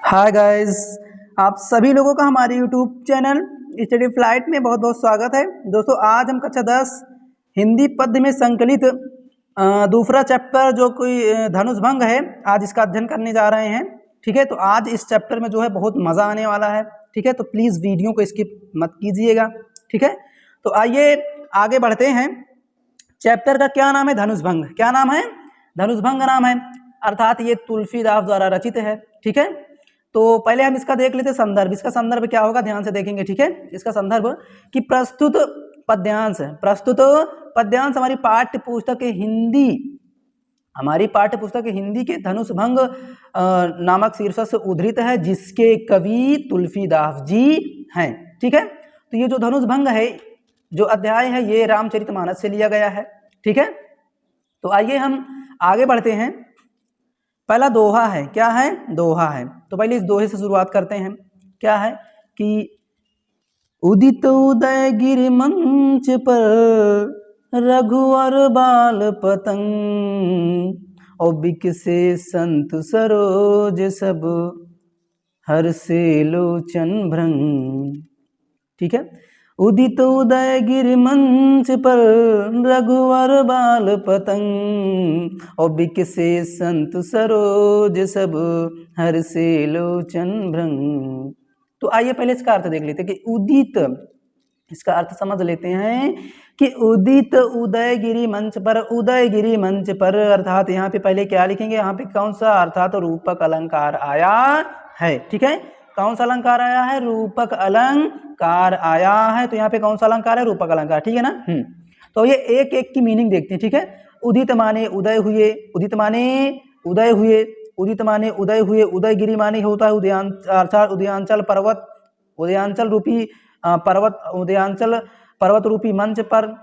Hi guys, आप सभी लोगों का हमारे यूट्यूब चैनल स्टडी फ्लाइट में बहुत बहुत स्वागत है। दोस्तों, आज हम कक्षा 10 हिंदी पद्य में संकलित दूसरा चैप्टर जो कोई धनुष भंग है, आज इसका अध्ययन करने जा रहे हैं। ठीक है, तो आज इस चैप्टर में जो है बहुत मज़ा आने वाला है। ठीक है, तो प्लीज़ वीडियो को स्किप मत कीजिएगा। ठीक है, तो आइए आगे बढ़ते हैं। चैप्टर का क्या नाम है? धनुष भंग। क्या नाम है? धनुष भंग नाम है, अर्थात ये तुलसीदास द्वारा रचित है। ठीक है, तो पहले हम इसका देख लेते संदर्भ। इसका संदर्भ क्या होगा, ध्यान से देखेंगे। ठीक है, इसका संदर्भ कि प्रस्तुत पद्यांश है। प्रस्तुत पद्यांश हमारी पाठ्य पुस्तक हिंदी के धनुष भंग नामक शीर्षक से उद्धृत है, जिसके कवि तुलसीदास जी हैं। ठीक है, तो ये जो धनुष भंग है, जो अध्याय है, ये रामचरितमानस से लिया गया है। ठीक है, तो आइए हम आगे बढ़ते हैं। पहला दोहा है। क्या है? दोहा है। तो पहले इस दोहे से शुरुआत करते हैं। क्या है कि उदित उदय गिरि मंच पर रघुवर बाल पतंग और बिकसे संत सरोज सब हर्षे लोचन भृंग। ठीक है, उदित उदय गिरि मंच पर रघुवर बाल पतंग और बिकसे संत सरोज सब हर्षे लोचन भृंग। तो आइए पहले इसका अर्थ देख लेते हैं कि उदित, इसका अर्थ समझ लेते हैं कि उदित उदयगिरी मंच पर, उदयगिरी मंच पर अर्थात यहाँ पे पहले क्या लिखेंगे, यहाँ पे कौन सा अर्थात रूपक अलंकार आया है। ठीक है, कौन सा अलंकार आया है? रूपक अलंकार आया है। तो यहाँ पे कौन सा अलंकार है? रूपक अलंकार। ठीक है ना। तो ये एक एक की मीनिंग देखते हैं। ठीक है, उदित माने उदय हुए, उदित माने उदय हुए, उदित माने उदय हुए, उदयगिरी माने होता है उदयान, अर्थात उदयांचल पर्वत, उदयांचल रूपी पर्वत, उदयांचल पर्वत रूपी मंच पर।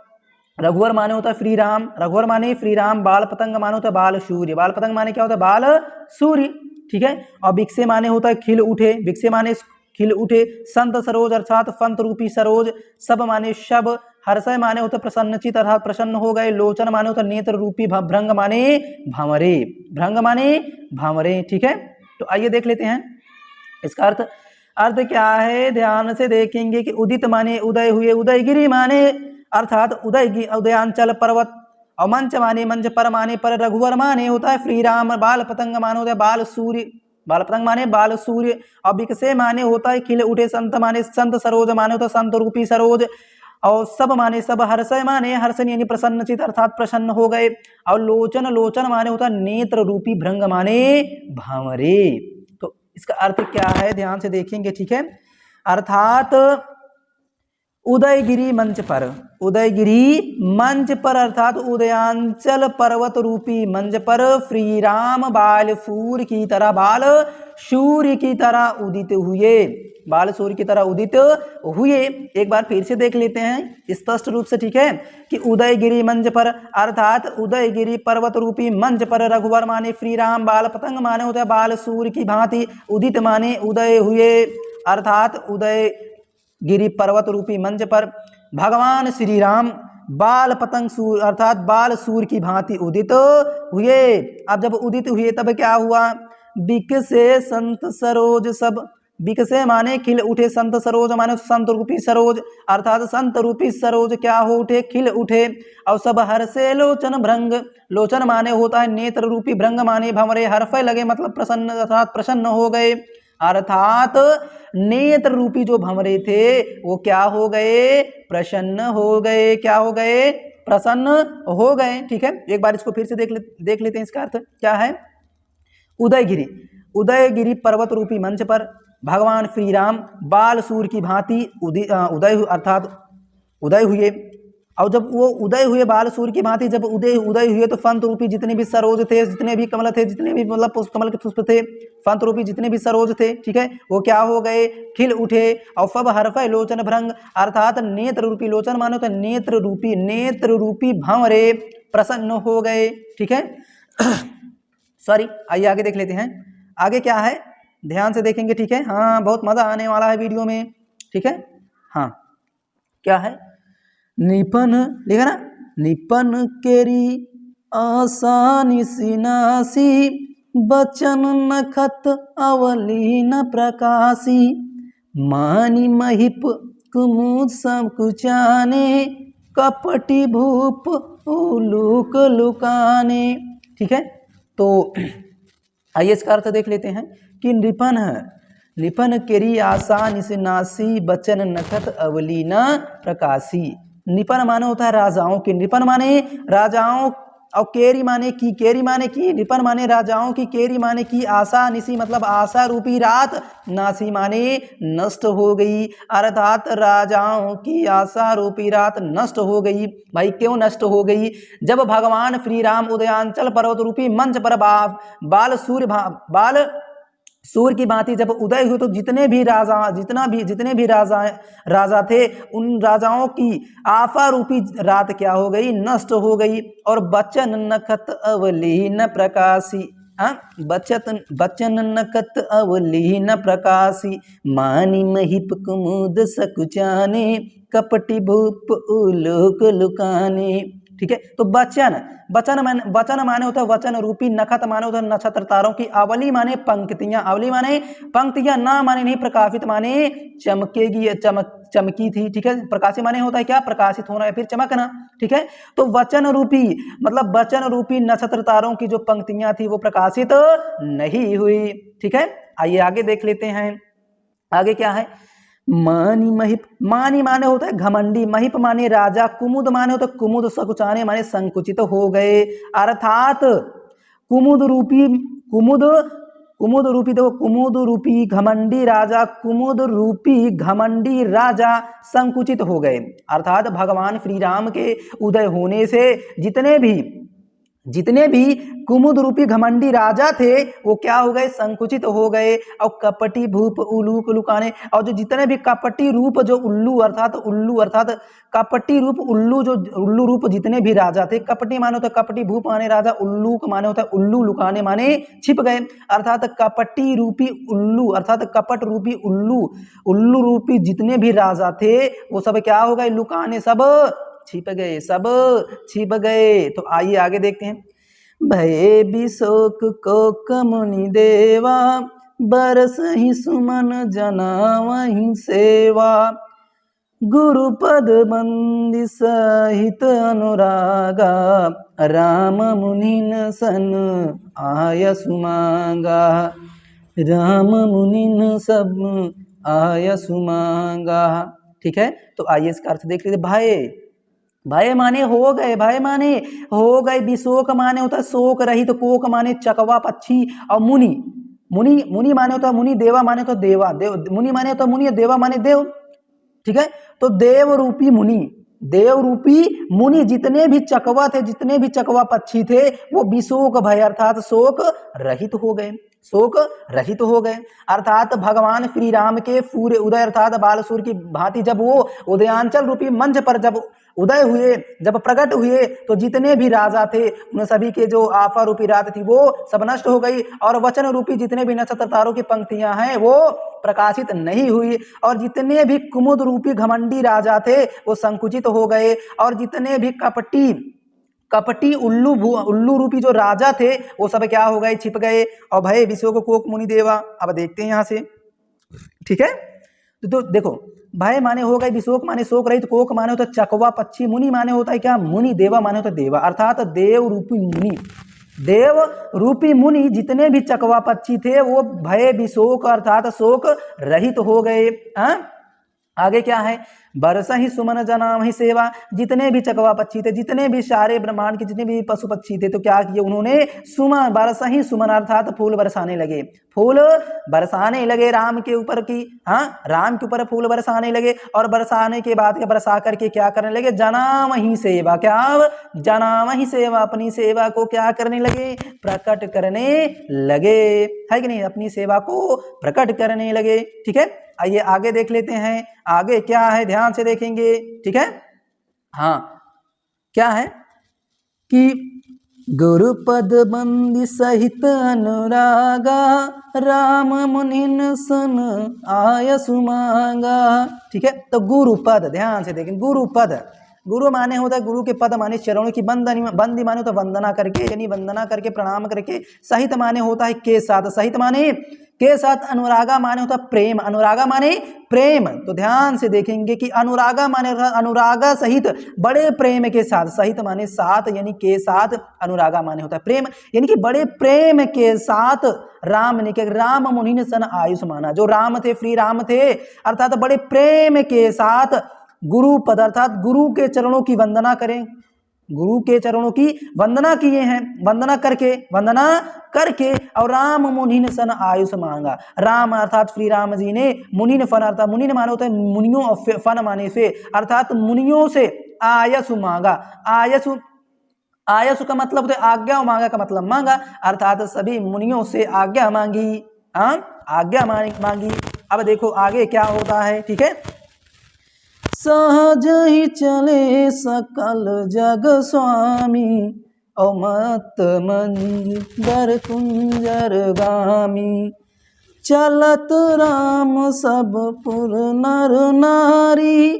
रघुवर माने होता है श्री राम, रघुवर माने श्री राम। बाल पतंग माने होता है बाल सूर्य, बाल पतंग माने क्या होता है? बाल सूर्य। ठीक है, और बिकसे माने होता है खिल उठे, बिकसे माने खिल उठे। संत सरोज अर्थात संत रूपी सरोज। सब माने शब। हर्षय माने होता है प्रसन्नचित अर्थात प्रसन्न हो गए। लोचन माने होता है नेत्र रूपी। भृंग माने भंवरे, भृंग माने भंवरे। ठीक है, तो आइए देख लेते हैं इसका अर्थ। अर्थ क्या है, ध्यान से देखेंगे कि उदित माने उदय हुए, उदयगिरी माने अर्थात उदयांचल पर्वत, और मंच माने मंच पर माने पर, रघुवर माने होता है श्री राम, बाल पतंग माने होता है बाल सूर्य, बाल पतंग माने बाल सूर्य, और बिकसे माने होता है खिल उठे, संत माने संत, सरोज माने होता है संत रूपी सरोज, और सब माने सब, हर्षय माने हर्षण यानी प्रसन्नचित अर्थात प्रसन्न हो गए, और लोचन, लोचन माने होता है नेत्र रूपी, भृंग माने भंवरे। तो इसका अर्थ क्या है, ध्यान से देखेंगे। ठीक है, अर्थात उदयगिरी मंच पर, उदयगिरी मंच पर अर्थात उदयांचल पर्वत रूपी मंच पर श्री राम बाल सूर्य की तरह, बाल सूर्य की तरह उदित हुए, बाल सूर्य की तरह उदित हुए। एक बार फिर से देख लेते हैं स्पष्ट रूप से। ठीक है, कि उदयगिरी मंच पर अर्थात उदयगिरी पर्वत रूपी मंच पर, रघुवर माने श्री राम, बाल पतंग माने होता है बाल सूर्य की भांति, उदित माने उदय हुए अर्थात उदय गिरी पर्वत रूपी मंच पर भगवान श्री राम बाल पतंग सूर्य अर्थात बाल सूर्य की भांति उदित हुए। अब जब उदित हुए तब क्या हुआ? बिकसे संत सरोज सब, बिकसे माने खिल उठे, संत सरोज माने संत रूपी सरोज अर्थात संत रूपी सरोज क्या हो उठे? खिल उठे। और सब हर्षे लोचन भृंग, लोचन माने होता है नेत्र रूपी, भृंग माने भंवरे, हर्षय लगे मतलब प्रसन्न अर्थात प्रसन्न हो गए, अर्थात नेत्र रूपी जो भंवरे थे वो क्या हो गए? प्रसन्न हो गए। क्या हो गए? प्रसन्न हो गए। ठीक है, एक बार इसको फिर से देख लेते हैं इसका अर्थ क्या है। उदयगिरी, उदयगिरी पर्वत रूपी मंच पर भगवान श्री राम बाल सूर्य की भांति उदय अर्थात उदय हुए, और जब वो उदय हुए बाल सूर्य की भांति, जब उदय हुए तो फंत रूपी जितने भी सरोज थे, जितने भी कमल थे, जितने भी मतलब कमल के पुष्प थे, फंत रूपी जितने भी सरोज थे, ठीक है, वो क्या हो गए? खिल उठे। और सब हर्षय लोचन भृंग अर्थात नेत्र रूपी, लोचन मानो तो नेत्र रूपी भंवरे प्रसन्न हो गए। ठीक है सॉरी, आइए आगे देख लेते हैं। आगे क्या है, ध्यान से देखेंगे। ठीक है, हाँ बहुत मजा आने वाला है वीडियो में। ठीक है, हाँ क्या है? निपन, लिखा ना, निपन केरी आसानी सिनासी बचन नखत अवलीन प्रकाशी, मानि महिप कुमुद सब कुचाने, कपटी भूप उलूक लुकाने। ठीक है, तो आइए इसका अर्थ देख लेते हैं कि नृपन है, निपन केरी आशा निसनासी, बचन नखत अवलीना प्रकाशी। निपन माने होता है राजाओं की, नृपन माने राजाओं, और केरी माने की, केरी माने की, निपन माने राजाओं की, केरी माने की, आशा निसी मतलब आशा रूपी रात, नासी माने नष्ट हो गई, अर्थात राजाओं की आशा रूपी रात नष्ट हो गई। भाई क्यों नष्ट हो गई? जब भगवान श्री राम उदयांचल पर्वत रूपी मंच पर बाल सूर्य की भांति जब उदय हुए तो जितने भी राजा थे, उन राजाओं की आफा रूपी रात क्या हो गई? नष्ट हो गई। और बचन नखत अवलीन प्रकाशी, बचन नखत अवलीन प्रकाशी, मानि महिप कुमुद सकुचाने, कपटी भूप उलोक लुकाने। ठीक है, तो वचन माने होता है वचन रूपी, नखत माने होता है नक्षत्र तारों की, अवली माने पंक्तियां, अवली माने पंक्तियां, ना माने नहीं, प्रकाशित माने चमकेगी, चमकी थी। ठीक है, प्रकाशित माने होता है क्या? प्रकाशित होना या फिर चमकना। ठीक है, तो वचन रूपी मतलब वचन रूपी नक्षत्र तारों की जो पंक्तियां थी वो प्रकाशित नहीं हुई। ठीक है, आइए आगे देख लेते हैं। आगे क्या है? मानी महिप, मानी माने होता है घमंडी, महिप माने राजा, कुमुद माने होता है कुमुद, सकुचाने माने संकुचित हो गए, अर्थात कुमुद रूपी देखो, कुमुद रूपी घमंडी राजा, कुमुद रूपी घमंडी राजा संकुचित हो गए, अर्थात भगवान श्री राम के उदय होने से जितने भी कुमुद रूपी घमंडी राजा थे वो क्या हो गए? संकुचित हो गए। और कपटी भूप उल्लू लुकाने, और जो जितने भी कपटी रूप जो उल्लू अर्थात कपटी रूप उल्लू, जो उल्लू रूप जितने भी राजा थे, कपटी माने होता है कपटी, भूप माने राजा, उल्लू माने होता है उल्लू, लुकाने माने छिप गए, अर्थात कपटी रूपी उल्लू अर्थात कपट रूपी उल्लू रूपी जितने भी राजा थे वो सब क्या हो गए? लुकाने, सब छिप गए। तो आइए आगे देखते हैं। भये बिशोक को कमुनि देवा, बरस ही सुमन जना वहीं सेवा, गुरुपद बंदी सहित अनुरागा, राम मुनिन सन आय सुमांगा, राम मुनिन सब आय सुमांगा। ठीक है, तो आइए इसका अर्थ देख लीजिए। भय माने हो गए, भय माने हो गए, विशोक माने होता है शोक रहित, कोक माने चकवा पक्षी, और मुनि माने होता है मुनि, देवा माने तो देवा, मुनि माने होता है मुनि, देवा माने देव। ठीक है, तो देव रूपी मुनि जितने भी चकवा थे, जितने भी चकवा पक्षी थे, वो विशोक भय अर्थात शोक रहित हो गए, अर्थात भगवान श्री राम के सूर्य उदय अर्थात बालसूर की भांति जब वो उदयांचल रूपी मंच पर जब उदय हुए, जब प्रकट हुए, तो जितने भी राजा थे उन सभी के जो आफा रूपी रात थी वो सब नष्ट हो गई, और वचन रूपी जितने भी नक्षत्र तारों की पंक्तियां हैं वो प्रकाशित नहीं हुई, और जितने भी कुमुद रूपी घमंडी राजा थे वो संकुचित हो गए, और जितने भी कपटी उल्लू रूपी जो राजा थे वो सब क्या हो गए? छिप गए। और भय विशोक कोक मुनि देवा। अब देखते हैं यहां से। ठीक है, तो देखो, भय माने हो गए विशोक माने शोक रहित, कोक माने होता है चकवा पक्षी, मुनि माने होता है क्या? मुनि, देवा माने होता है देवा, अर्थात देव रूपी मुनि जितने भी चकवा पक्षी थे वो भय विशोक अर्थात शोक रहित हो गए। आगे क्या है? बरसा ही सुमन जना वही सेवा, जितने भी चकवा पक्षी थे, जितने भी सारे ब्रह्मांड के जितने भी पशु पक्षी थे, तो क्या किए उन्होंने? सुमन, बरसा ही सुमन अर्थात फूल बरसाने लगे राम के ऊपर की, राम के ऊपर फूल बरसाने लगे, और बरसाने के बाद बरसा करके क्या करने लगे? जना वही सेवा, क्या? जना वही सेवा, अपनी सेवा को क्या करने लगे? प्रकट करने लगे, है कि नहीं? अपनी सेवा को प्रकट करने लगे। ठीक है, आइए आगे देख लेते हैं। आगे क्या है, ध्यान से देखेंगे। ठीक है, क्या है कि गुरुपद बंदी सहित अनुरागा, राम मुनिन सन आय सुमांगा। ठीक है, तो गुरुपद ध्यान से देखें, गुरुपद गुरु माने होता है गुरु के पद माने चरणों की बंदी माने होता है वंदना करके, यानी वंदना करके प्रणाम करके। सहित माने होता है के साथ, सहित माने के साथ। अनुरागा माने होता है प्रेम, अनुरागा माने प्रेम। तो ध्यान से देखेंगे कि अनुरागा माने अनुरागा सहित, बड़े प्रेम के साथ। सहित माने साथ यानी के साथ, अनुरागा माने होता है प्रेम यानी कि बड़े प्रेम के साथ। राम ने क्या, राम मुनि सन आयुष माना, जो राम थे श्री राम थे, अर्थात बड़े प्रेम के साथ गुरु पद अर्थात गुरु के चरणों की वंदना करें, गुरु के चरणों की वंदना किए हैं, वंदना करके और राम मुनिन सन आयुष मांगा। राम अर्थात श्री राम जी ने, मुनिन फन अर्थात मुनिन माने होता है मुनियों, और फन माने से अर्थात मुनियों से आयुष मांगा। आयुष का मतलब होता है आज्ञा, मांगा का मतलब मांगा, अर्थात सभी मुनियों से आज्ञा मांगी। आज्ञा मांगी। अब देखो आगे क्या होता है, ठीक है। सहज ही चले सकल जग स्वामी, और मत मंदिर कुंजर गामी। चलत राम सब पुर नर नारी,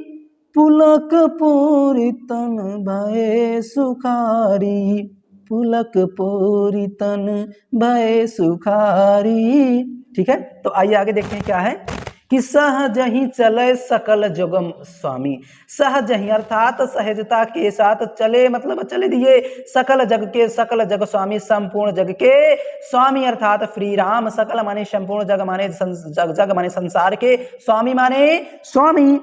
पुलक पूरी तन भय सुखारी, पुलक पूरी तन भय सुखारी। ठीक है, तो आइए आगे देखते हैं क्या है कि सहज ही चले सकल जगम स्वामी। सहज ही अर्थात सहजता के साथ चले, मतलब चले दिए सकल जग के, सकल जग स्वामी, संपूर्ण जग के स्वामी अर्थात श्री राम। सकल माने संपूर्ण, जग माने जग माने संसार के, स्वामी माने स्वामी।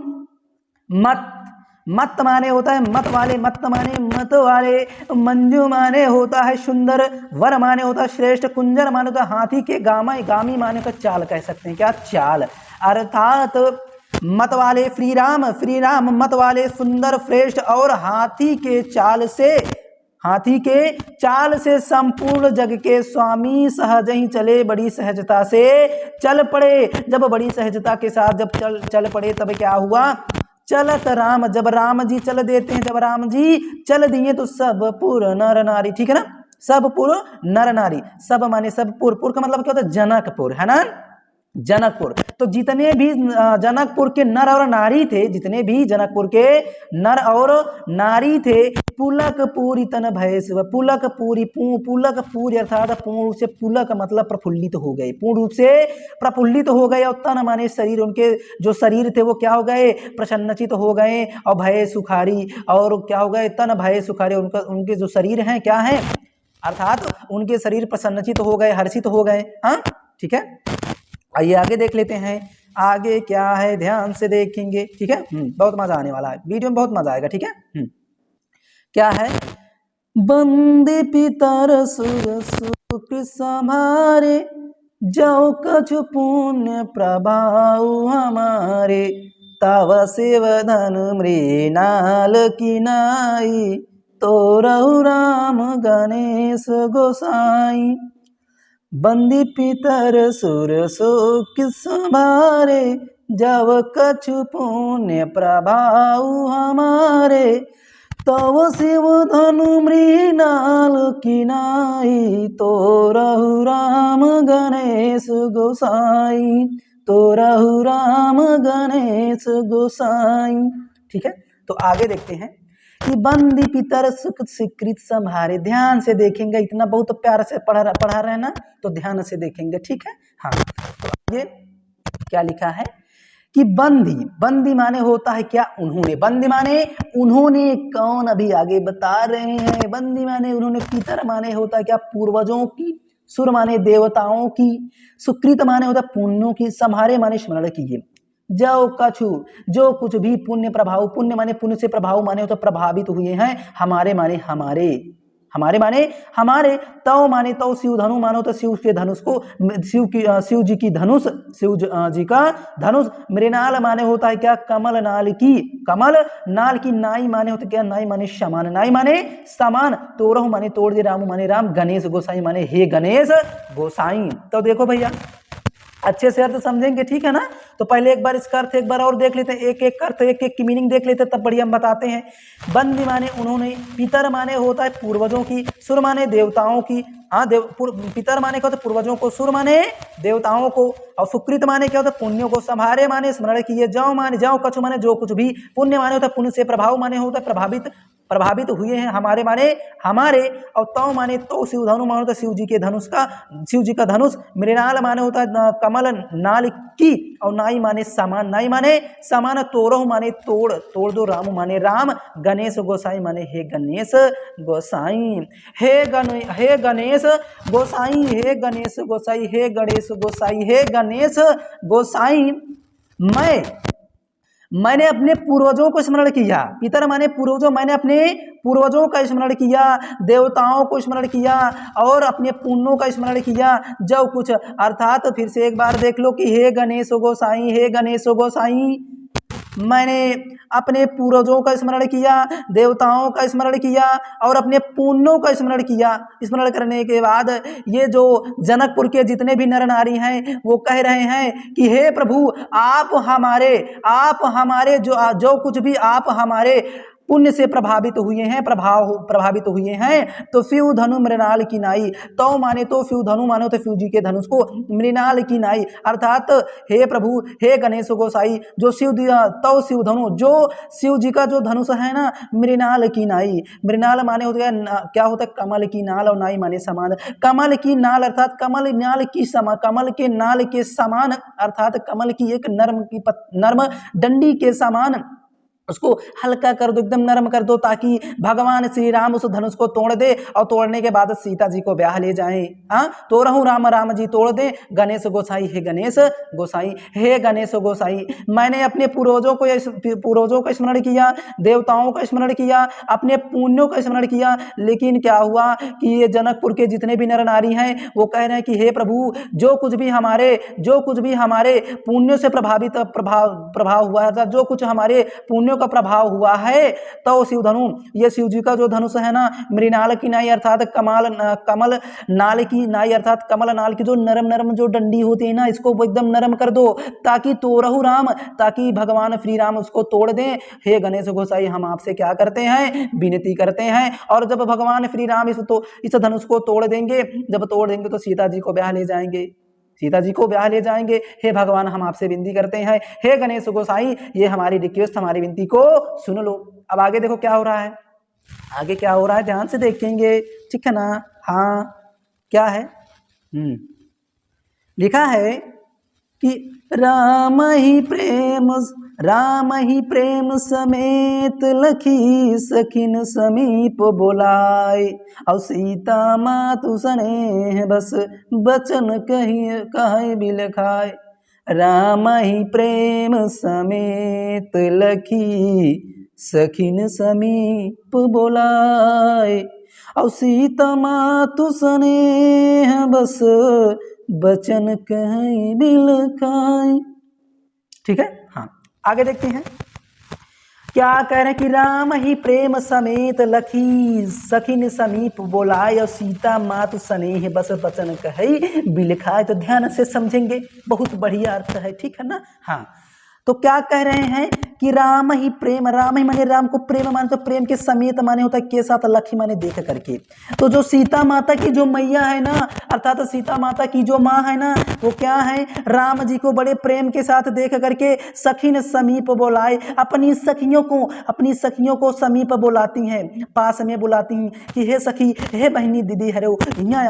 मत माने होता है मत वाले, मत माने मत वाले। मंजू माने होता है सुंदर, वर माने होता है श्रेष्ठ, कुंजर माने होता है हाथी के, गामी माने तो चाल कह सकते हैं, क्या चाल, अर्थात मत वाले श्री राम मत वाले, सुंदर श्रेष्ठ और हाथी के चाल से संपूर्ण जग के स्वामी। सहज ही चले, बड़ी सहजता से चल पड़े। जब बड़ी सहजता के साथ जब चल पड़े तब क्या हुआ, चलत राम, जब राम जी चल देते हैं, जब राम जी चल दिए तो सब पुर नर नारी, ठीक है ना, सब पुर नर नारी। सब माने सब, पुर का मतलब क्या होता है, जनकपुर, है ना, जनकपुर। तो जितने भी जनकपुर के नर और नारी थे, जितने भी जनकपुर के नर और नारी थे, पुलक पूरी तन भय से, पुलक पूरी अर्थात पूर्ण रूप से, पुलक मतलब प्रफुल्लित हो गए, पूर्ण रूप से प्रफुल्लित हो गए। और तन माने शरीर, उनके जो शरीर थे वो क्या हो गए, प्रसन्नचित हो गए। और भय सुखारी, और क्या हो गए, तन भय सुखारी, उनके जो शरीर हैं क्या है, अर्थात उनके शरीर प्रसन्नचित हो गए, हर्षित हो गए। हाँ, ठीक है, आइए आगे देख लेते हैं। आगे क्या है ध्यान से देखेंगे, ठीक है। बहुत मजा आने वाला है, वीडियो में बहुत मजा आएगा, ठीक है। क्या है, बंदे पितर सुर सुख संभारे, जो कछु पुण्य प्रभाव हमारे, तव सेवधन मृणाल की नाई, तो रहु राम गणेश गोसाई। बंदी पितर सुर सुख संभारे, जब कछु पुण्य प्रभाव हमारे, तव शिव धनु मृणाल की नाई, तो रहु राम गणेश गोसाई, तो रहु राम गणेश गोसाई। ठीक है, तो आगे देखते हैं कि बंदी पितर सुख स्वीकृत संभारे। ध्यान से देखेंगे, इतना बहुत प्यार से पढ़ा रहे हैं ना, तो ध्यान से देखेंगे, ठीक है। हाँ, तो आगे क्या लिखा है कि बंदी माने होता है क्या, उन्होंने, बंदी माने उन्होंने, कौन, अभी आगे बता रहे हैं। बंदी माने उन्होंने, पितर माने होता है क्या, पूर्वजों की, सुर माने देवताओं की, सुकृत माने होता है पुण्यों की, संभारे माने स्मरण कीजिए। जो कछु, जो कुछ भी पुण्य प्रभाव, पुण्य माने पुण्य से प्रभाव माने तो प्रभावित हुए हैं, हमारे माने हमारे, तव माने तो शिव धनु मानो तो शिव के धनुष को, शिव जी की धनुष, शिव जी का धनुष। मृणाल माने होता है क्या, कमल नाल की नाई माने होता है क्या, नाई माने समान, नाई माने समान। तोरहु माने तोड़ दे, राम माने राम, गणेश गोसाई माने हे गणेश गोसाई। तो देखो भैया अच्छे से अर्थ समझेंगे, ठीक है ना। तो पहले एक बार इसका अर्थ एक बार और देख लेते हैं, एक एक अर्थ एक एक की मीनिंग देख लेते हैं, तब बढ़िया हम बताते हैं। बंदी माने उन्होंने, पितर माने होता है पूर्वजों की, सुर माने देवताओं की। हाँ, पितर माने क्या होता है पूर्वजों को, सुर माने देवताओं को, और सुकृत माने क्या होता है पुण्यों को, संभारे माने स्मरण किए, जौ माने जौ, कछु माने जो कुछ भी, पुण्य माने होता है पुण्य से, प्रभाव माने होता है प्रभावित हुए हैं, हमारे माने हमारे, और तौ माने तो शिव धनु माने होता है शिव जी के धनुष का, शिव जी का धनुष। मृणाल माने होता है कमल नाल की, और नाई माने समान, नाई माने समान, तोरह माने तोड़, तोड़ दो, राम माने राम, गणेश गोसाई माने हे गणेश गोसाई, हे गणेश गोसाई, हे गणेश गोसाई, हे गणेश गोसाई, हे गणेश गोसाई। मैंने अपने पूर्वजों को स्मरण किया, पितर माने पूर्वजों, मैंने अपने पूर्वजों का स्मरण किया, देवताओं को स्मरण किया, और अपने पुण्यों का स्मरण किया, जो कुछ, अर्थात फिर से एक बार देख लो कि हे गणेश गोसाई, हे गणेश गोसाई, मैंने अपने पूर्वजों का स्मरण किया, देवताओं का स्मरण किया, और अपने पुण्यों का स्मरण किया। स्मरण करने के बाद ये जो जनकपुर के जितने भी नर नारी हैं वो कह रहे हैं कि हे प्रभु, आप हमारे जो कुछ भी आप हमारे पुण्य से प्रभावित हुए हैं, तो शिव धनु मृणाल की नाई, तो माने तो शिव धनु माने तो शिव जी के धनुष को, मृणाल की नाई अर्थात हे प्रभु, हे गणेश गोसाई, जो शिव धनु, जो शिव जी का जो धनुष है ना, मृणाल की नाई, मृणाल माने होता है क्या होता है कमल की नाल, और नाई माने समान, कमल की नाल अर्थात कमल के नाल के समान, अर्थात कमल की एक नर्म डंडी के समान, उसको हल्का कर दो, एकदम नरम कर दो, ताकि भगवान श्री राम उस धनुष को तोड़ दे, और तोड़ने के बाद सीता जी को ब्याह ले जाएं। हाँ, तो रहूं राम जी तोड़ दे, गणेश गोसाई, हे गणेश गोसाई, हे गणेश गोसाई। मैंने अपने पूर्वजों का स्मरण किया, देवताओं का स्मरण किया, अपने पुण्यों का स्मरण किया, लेकिन क्या हुआ कि ये जनकपुर के जितने भी नर नारी हैं वो कह रहे हैं कि हे प्रभु, जो कुछ भी हमारे पुण्यों से प्रभाव हुआ था, जो कुछ हमारे पुण्यों का प्रभाव हुआ है, तो शिव धनु, ये शिव जी का जो धनुष है ना, मृणाल की नाई अर्थात कमल नाल की नाई, अर्थात कमल नाल की जो नरम जो डंडी होती है ना, इसको एकदम नरम कर दो, ताकि तोरहु राम, ताकि भगवान श्री राम उसको तोड़ दें। हे गणेश गोसाई, हम आपसे क्या करते हैं, विनती करते हैं, और जब भगवान श्री राम इस धनुष को तोड़ देंगे, जब तोड़ देंगे तो सीता जी को ब्याह ले जाएंगे, सीता जी को ब्याह ले जाएंगे। हे भगवान, हम आपसे विनती करते हैं, हे गणेश गोसाई, ये हमारी रिक्वेस्ट, हमारी विनती को सुन लो। अब आगे देखो क्या हो रहा है, आगे क्या हो रहा है ध्यान से देखेंगे, ठीक है ना। हाँ, क्या है, लिखा है कि राम ही प्रेम समेत लखी सखिन समीप बोलाए, और सीता मातु स्नेह बस बचन कहे बिलखाए। राम ही प्रेम समेत लखी सखिन समीप बोलाए, और सीता मातु स्नेह बस बचन कहीं बिलखाए। ठीक है, हाँ, आगे देखते हैं क्या कह रहे हैं कि राम ही प्रेम समेत लखी सखिन समीप बोलाए, और सीता मातु स्नेह बस बचन कहे बिलखाए। तो ध्यान से समझेंगे, बहुत बढ़िया अर्थ है, ठीक है ना। हाँ, तो क्या कह रहे हैं कि राम ही माने राम को प्रेम माने, तो प्रेम के समेत माने होता है के साथ, लखी माने देख करके। तो जो सीता माता की जो मैया है ना, अर्थात सीता माता की जो माँ है ना, वो क्या है, राम जी को बड़े प्रेम के साथ देख करके सखिन समीप बुलाए, अपनी सखियों को समीप बुलाती हैं, पास में बुलाती हैं कि हे सखी, हे बहनी, दीदी, हरे यहाँ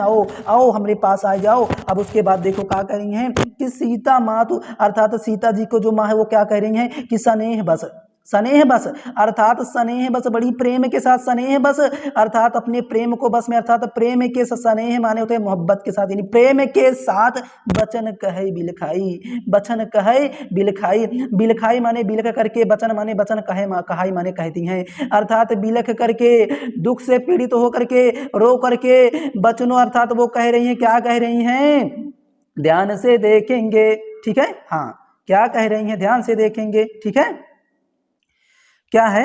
आओ हमारे पास आ जाओ। अब उसके बाद देखो क्या कह रही हैं कि सीता मातु अर्थात सीता जी को जो माँ है वो क्या कह रही हैं कि स्नेह बस अर्थात स्नेह बस, बड़ी प्रेम के साथ स्नेह बस, अर्थात अपने प्रेम को बस में, अर्थात प्रेम के स्नेह माने होते हैं मोहब्बत के साथ, यानी प्रेम के साथ बचन कहे बिलखाई, बिलखाई माने बिलख करके, बचन माने बचन, कहाई माने कहती हैं, अर्थात बिलख करके, दुख से पीड़ित हो करके, रो करके बचनों, अर्थात वो कह रही हैं, क्या कह रही हैं, ध्यान से देखेंगे, ठीक है। हाँ, क्या कह रही हैं, ध्यान से देखेंगे, ठीक है, क्या है।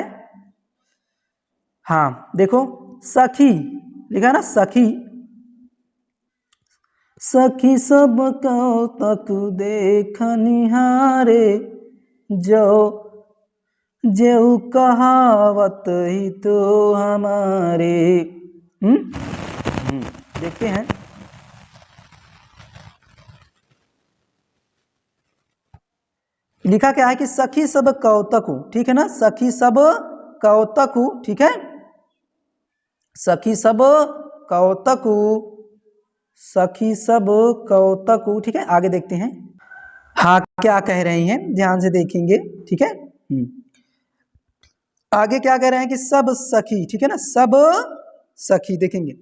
हाँ, देखो सखी लिखा ना, सखी सखी सब कौतक देख निहारे, जो जेऊ कहावत ही तो हमारे। देखते हैं। लिखा क्या है कि सखी सब कौतकु, ठीक है ना, सखी सब कौतकु, ठीक है, सखी सब कौतकु, सखी सब कौतकु, ठीक है। आगे देखते हैं हाँ क्या कह रहे हैं, ध्यान से देखेंगे, ठीक है। आगे क्या कह रहे हैं कि सब सखी, ठीक है ना, सब सखी, देखेंगे।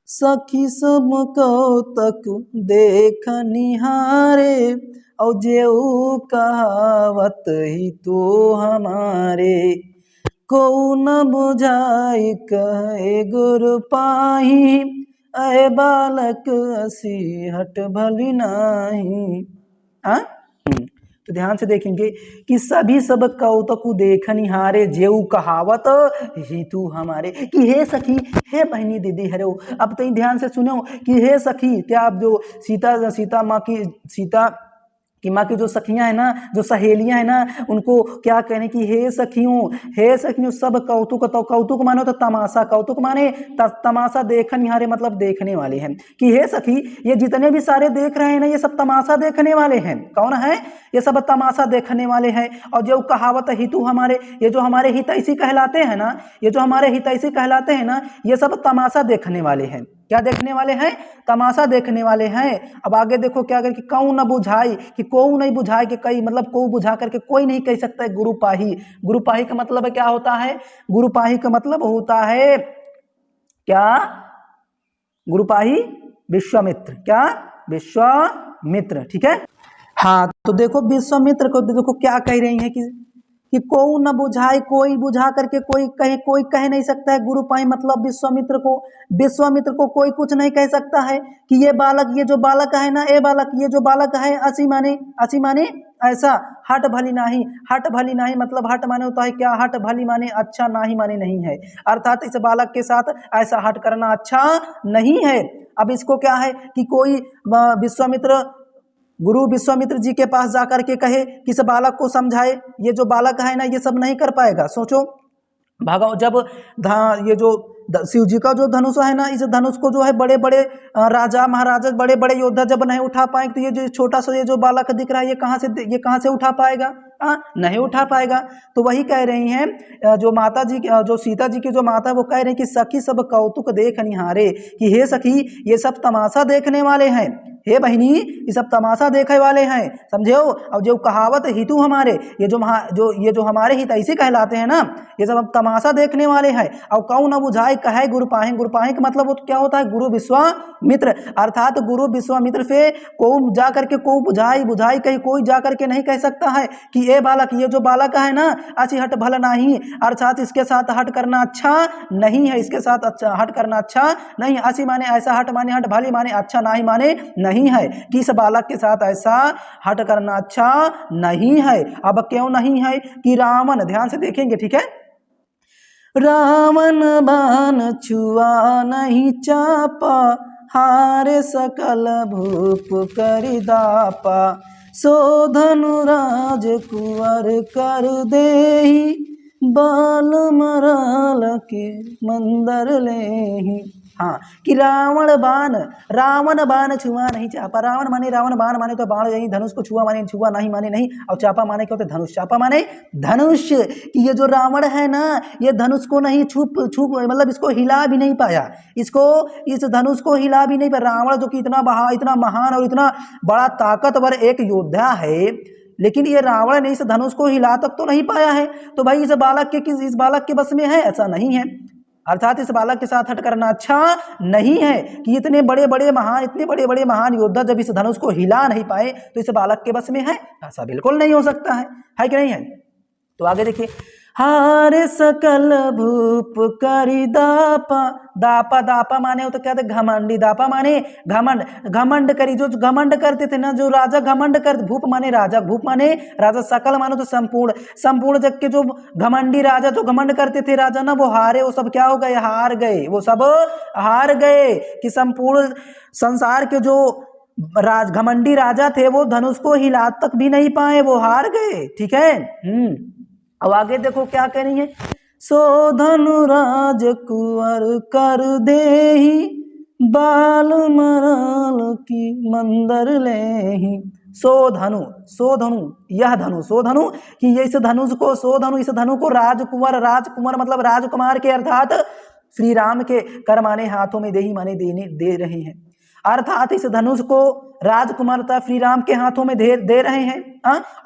सखी सब कौतक देख निहारे, और जेऊ कहावत ही तो हमारे, को न बुझाई कहे गुरु पाही, अय बालक असी हट भली नाही। तो ध्यान से देखेंगे कि सभी सब कौतकु देख निहारे, जेऊ कहावत हितु हमारे, कि हे सखी, हे बहनी, दीदी, हरो। अब तो ध्यान से सुनो कि हे सखी, क्या आप जो सीता माँ की, सीता कि माँ की जो सखियां है ना, जो सहेलियां है ना, उनको क्या कहने की हे सखियों सब कौतुक, तो कौतुक मानो तो तमाशा, कौतुक माने तमाशा, देख निहारे मतलब देखने वाले हैं, कि हे सखी ये जितने भी सारे देख रहे हैं ना, ये सब तमाशा देखने वाले हैं। कौन है? ये सब तमाशा देखने वाले हैं। और जो कहावत हितु हमारे, ये जो हमारे हितैषी कहलाते हैं ना, ये जो हमारे हितैषी कहलाते हैं ना, ये सब तमाशा देखने वाले हैं। क्या देखने वाले हैं? तमाशा देखने वाले हैं। अब आगे देखो क्या कर कि कौ न बुझाई, कि को नहीं बुझाए, कि कई मतलब को बुझा करके कोई नहीं कह सकता है गुरु पाही। गुरु पाही का मतलब क्या होता है? गुरु पाही का मतलब होता है क्या? गुरु पाही विश्वामित्र, क्या? विश्वामित्र, ठीक है। हाँ तो देखो विश्वामित्र को देखो क्या कह रही है कि को न बुझाए, कोई बुझा करके कोई कह नहीं सकता है गुरु पाई, मतलब विश्वामित्र को कोई कुछ नहीं कह सकता है कि ये बालक, ये जो बालक है ना, ये बालक, ये जो बालक है, असी माने ऐसा, हट भली नाही। हट भली नाही मतलब हट माने होता है क्या? हट भली माने अच्छा, नाही माने नहीं है, अर्थात इस बालक के साथ ऐसा हट करना अच्छा नहीं है। अब इसको क्या है कि कोई विश्वामित्र, गुरु विश्वामित्र जी के पास जाकर के कहे कि इस बालक को समझाए, ये जो बालक है ना, ये सब नहीं कर पाएगा। सोचो जब ये जो शिव जी का जो धनुष है ना, इस धनुष को जो है बड़े बड़े राजा महाराजा, बड़े बड़े योद्धा जब नहीं उठा पाए, तो ये जो छोटा सा ये जो बालक दिख रहा है, ये कहाँ से उठा पाएगा? नहीं उठा पाएगा। तो वही कह रही हैं जो माता जी, जो सीता जी की जो माता, वो कह रही हैं कि सखी सब कौतुक देख निहारे, कि हे सखी ये सब तमाशा देखने वाले हैं, हे बहनी ये सब तमाशा देखे वाले हैं, समझे हो। अब जो कहावत हितु हमारे, ये जो हमारे हित ऐसे कहलाते हैं ना, ये सब अब तमाशा देखने वाले हैं। और कौ न बुझाए कहे गुरु पाहे, गुरु पाहे का मतलब क्या होता है? गुरु विश्वामित्र, अर्थात गुरु विश्वामित्र से को जा करके को बुझाई कहीं कोई जा करके नहीं कह सकता है कि ये बालक, ये जो बालक है ना, अच्छी हट भला नहीं, अर्थात इसके साथ हट करना अच्छा नहीं है, इसके साथ अच्छा हट करना अच्छा नहीं। अच्छी माने ऐसा, हट माने हट, भली माने अच्छा, नहीं माने नहीं है, कि इस बालक के साथ ऐसा हट करना अच्छा नहीं है। अब क्यों नहीं है? कि रावण, ध्यान से देखेंगे, ठीक है, रावण बाण छुआ नहीं चापा, हारे सकल भूप करि दापा, सो धनुराज कुंवर कर देहि, बाल मराल के मंदर लेहि। हाँ कि रावण बाण छुआ नहीं चापा। रावण माने रावण, बाण माने तो बाण, यही धनुष को छुआ माने छुआ, नहीं माने नहीं, और चापा माने क्या होता है? धनुष। चापा माने धनुष, कि ये जो रावण है ना, ये धनुष को नहीं छू मतलब इसको हिला भी नहीं पाया, इस धनुष को हिला भी नहीं पाया। रावण जो कि इतना महान और इतना बड़ा ताकतवर एक योद्धा है, लेकिन ये रावण ने इस धनुष को हिला तक तो नहीं पाया है। तो भाई इस बालक के बस में है? ऐसा नहीं है, अर्थात इस बालक के साथ हट करना अच्छा नहीं है, कि इतने बड़े बड़े महान योद्धा जब इस धनुष को हिला नहीं पाए, तो इस बालक के बस में है? ऐसा बिल्कुल नहीं हो सकता है कि नहीं है। तो आगे देखिए, हारे सकल भूप करी दापा। दापा दापा माने हो तो क्या थे, घमंडी। दापा माने घमंड, घमंड करी, जो घमंड करते थे ना, जो राजा घमंड कर। भूप माने राजा, भूप माने राजा, सकल मानो तो संपूर्ण, संपूर्ण जग के जो घमंडी राजा जो घमंड करते थे राजा ना, वो हारे, वो सब क्या हो गए, हार गए, वो सब हार गए। कि संपूर्ण संसार के जो घमंडी राजा थे वो धनुष को हिला तक भी नहीं पाए, वो हार गए। ठीक है। अब आगे देखो क्या कह रही है, सो धनुराज कुंवर कर देहि, बाल मराल की मंदर लेहि। सो धनु, सो धनु, यह धनु, सो धनु कि ये इस धनुष को, सो धनु इस धनु को राजकुंवर, राजकुमार मतलब राजकुमार के अर्थात श्री राम के कर माने हाथों में देही माने देने दे रहे हैं, अर्थात इस धनुष को राजकुमार श्री राम के हाथों में दे रहे हैं।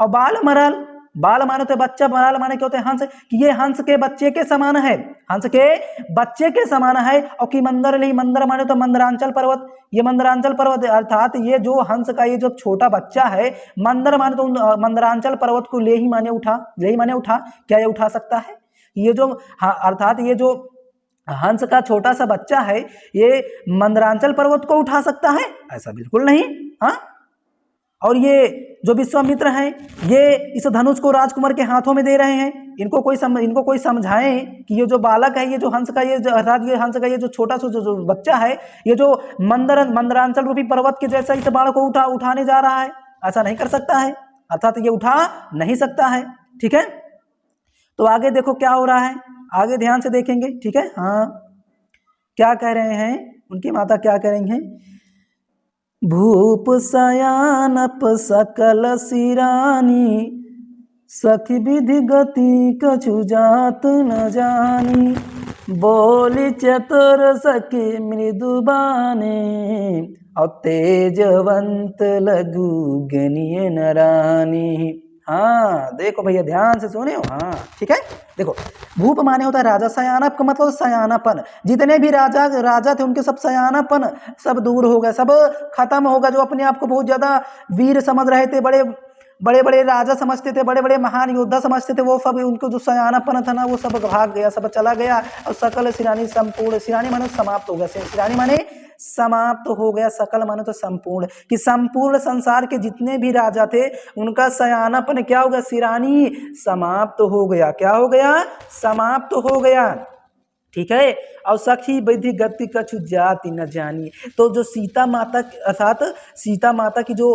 और बाल मराल, बाल माने तो बच्चा, मराल माने क्या होते हैं, हंस, कि ये हंस के बच्चे के समान है, हंस के बच्चे के समान है। और कि मंदर ले, मंदर माने तो मंदरांचल पर्वत, ये मंदरांचल पर्वत अर्थात ये जो हंस का ये जो छोटा बच्चा है, मंदर माने तो मंदरांचल पर्वत को ले ही माने उठा, ले ही माने उठा, क्या ये उठा सकता है? ये जो अर्थात ये जो हंस का छोटा सा बच्चा है ये मंदरांचल पर्वत को उठा सकता है? ऐसा बिल्कुल नहीं। हाँ, और ये जो विश्वामित्र हैं ये इस धनुष को राजकुमार के हाथों में दे रहे हैं। इनको कोई समझाए कि ये जो बालक है, ये जो हंस का, ये अर्थात ये हंस का ये जो छोटा सा जो बच्चा है, ये जो मंदरांचल रूपी पर्वत के जैसा इस बालक को उठाने जा रहा है, ऐसा नहीं कर सकता है, अर्थात ये उठा नहीं सकता है। ठीक है। तो आगे देखो क्या हो रहा है, आगे ध्यान से देखेंगे। ठीक है। हाँ, क्या कह रहे हैं, उनकी माता क्या कह रही हैं, भूप सयानप सकल सिरानी, सखी विधि गति कछु जात न जानी, बोली चतुर सखी मृदुबाने, और तेजवंत लघु गनिय नरानी। हाँ देखो भैया ध्यान से सुने हो। हाँ ठीक है। देखो भूप माने होता है राजा, सयानप का मतलब सयानापन, जितने भी राजा थे उनके सब सयानापन सब दूर हो गया, सब खत्म होगा। जो अपने आप को बहुत ज्यादा वीर समझ रहे थे, बड़े बड़े राजा समझते थे, बड़े बड़े महान योद्धा समझते थे, वो सब उनको जो सयानापन था ना वो सब भाग गया, सब चला गया। और सकल सिरानी, संपूर्ण सिरानी माने समाप्त हो गया, सिरानी माने समाप्त हो गया, सकल माने तो संपूर्ण, कि संपूर्ण संसार के जितने भी राजा थे उनका सयानापन क्या हो गया, सिरानी समाप्त हो गया। क्या हो गया, समाप्त हो गया। ठीक है। और सखी विधि गति कछु जाति न जानी, तो जो सीता माता अर्थात सीता माता की जो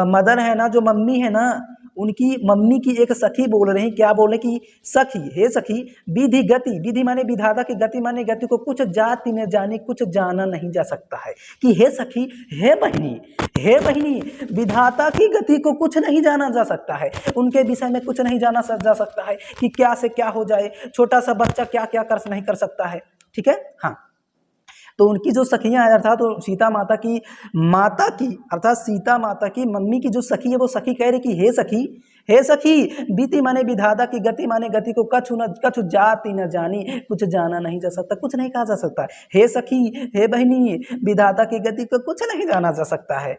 मदर है ना, जो मम्मी है ना, उनकी मम्मी की एक सखी बोल रही, क्या बोल रहे कि सखी, हे सखी, विधि गति, विधि माने विधाता की, गति माने गति को, कुछ जाति न जानी, कुछ जाना नहीं जा सकता है। कि हे सखी, हे बहिनी, हे बहिनी, विधाता की गति को कुछ नहीं जाना जा सकता है, उनके विषय में कुछ नहीं जाना जा सकता है कि क्या से क्या हो जाए, छोटा सा बच्चा क्या क्या नहीं कर सकता है। ठीक है। हाँ, तो उनकी जो सखियां हैं अर्थात तो सीता माता की अर्थात सीता माता की मम्मी की जो सखी है वो सखी कह रही कि हे सखी, हे सखी, बीती माने विधाता की, गति माने गति को, कछु जाति न जानी, कुछ जाना नहीं जा सकता, कुछ नहीं कहा जा सकता। हे सखी, हे बहनी, विधाता की गति को कुछ नहीं जाना जा सकता है।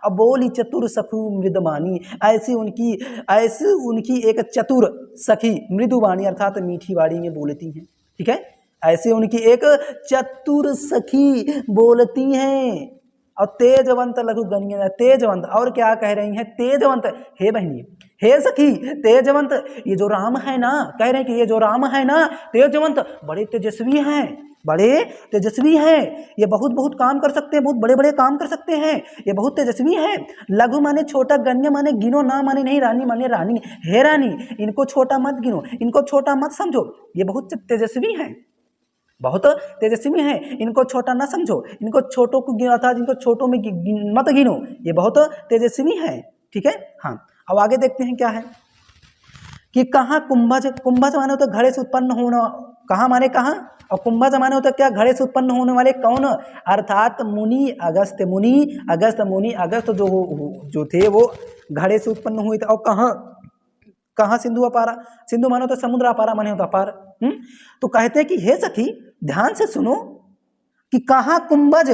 अब बोली चतुर सखू मृदुवाणी, ऐसी उनकी एक चतुर सखी, मृदुवाणी अर्थात मीठी वाणी में बोलती हैं। ठीक है। ऐसे उनकी एक चतुर सखी बोलती हैं। और तेजवंत लघु गणिय, तेजवंत, और क्या कह रही हैं, तेजवंत, हे बहनी, हे सखी, तेजवंत, ये जो राम है ना, कह रहे हैं कि ये जो राम है ना तेजवंत, बड़े तेजस्वी हैं, बड़े तेजस्वी हैं, ये बहुत बहुत काम कर सकते हैं, बहुत बड़े बड़े काम कर सकते हैं, ये बहुत तेजस्वी हैं। लघु माने छोटा, गण्य माने गिनो, ना माने नहीं, रानी माने रानी, हे रानी, इनको छोटा मत गिनो, इनको छोटा मत समझो, ये बहुत तेजस्वी हैं, बहुत तेजस्वी हैं, इनको छोटा ना समझो, इनको छोटों को अर्थात इनको छोटों में मत गिनो, ये बहुत तेजस्वी हैं। ठीक है। हाँ, अब आगे देखते हैं क्या है कि कहाँ कुंभज, कुंभज माने होता घड़े से उत्पन्न होना, कहाँ माने कहाँ, और कुंभज माने होता क्या, घड़े से उत्पन्न होने वाले कौन, अर्थात मुनि अगस्त, मुनि अगस्त, मुनि अगस्त जो थे वो घड़े से उत्पन्न हुए थे। और कहाँ सिंधु अपारा, सिंधु माने तो समुद्र, अपारा माने होता पार। तो कहते हैं कि हे सखी ध्यान से सुनो कि कहाँ कुंभज,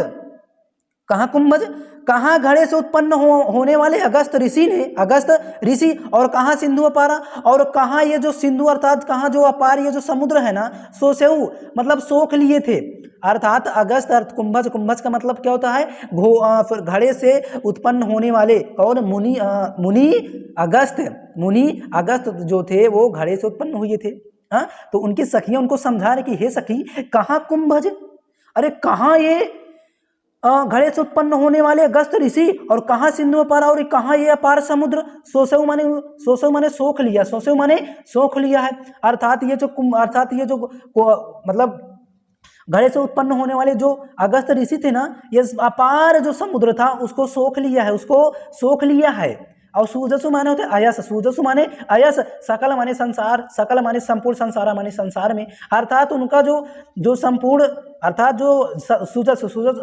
कहाँ कुंभज, कहाँ घड़े से उत्पन्न होने वाले अगस्त ऋषि ने, अगस्त ऋषि, और कहाँ सिंधु अपारा, और कहाँ ये जो सिंधु अर्थात कहाँ जो अपार ये जो समुद्र है ना, सोसेऊ मतलब सोख लिए थे। अर्थात अगस्त अर्थ कुंभज, कुंभज का मतलब क्या होता है, फिर घड़े से उत्पन्न होने वाले, और मुनि मुनि अगस्त जो थे वो घड़े से उत्पन्न हुए थे। हाँ, तो उनकी सखियां उनको समझा रहे कि हे सखी, कहाँ कुंभज, अरे कहाँ ये घड़े से उत्पन्न होने वाले अगस्त ऋषि, और कहाँ सिंधु अपार, और कहाँ ये अपार समुद्र। सोसेऊ माने सोख लिया, सोसेऊ माने सोख लिया है। अर्थात ये जो अर्थात ये जो मतलब घड़े से उत्पन्न होने वाले जो अगस्त ऋषि थे ना, ये अपार जो समुद्र था उसको सोख लिया है, उसको सोख लिया है। और सूजसु माने होते अयस, सूजसु माने अयस, सकल माने संसार, सकल माने संपूर्ण, संसार माने संसार में। अर्थात उनका जो संपूर्ण अर्थात जो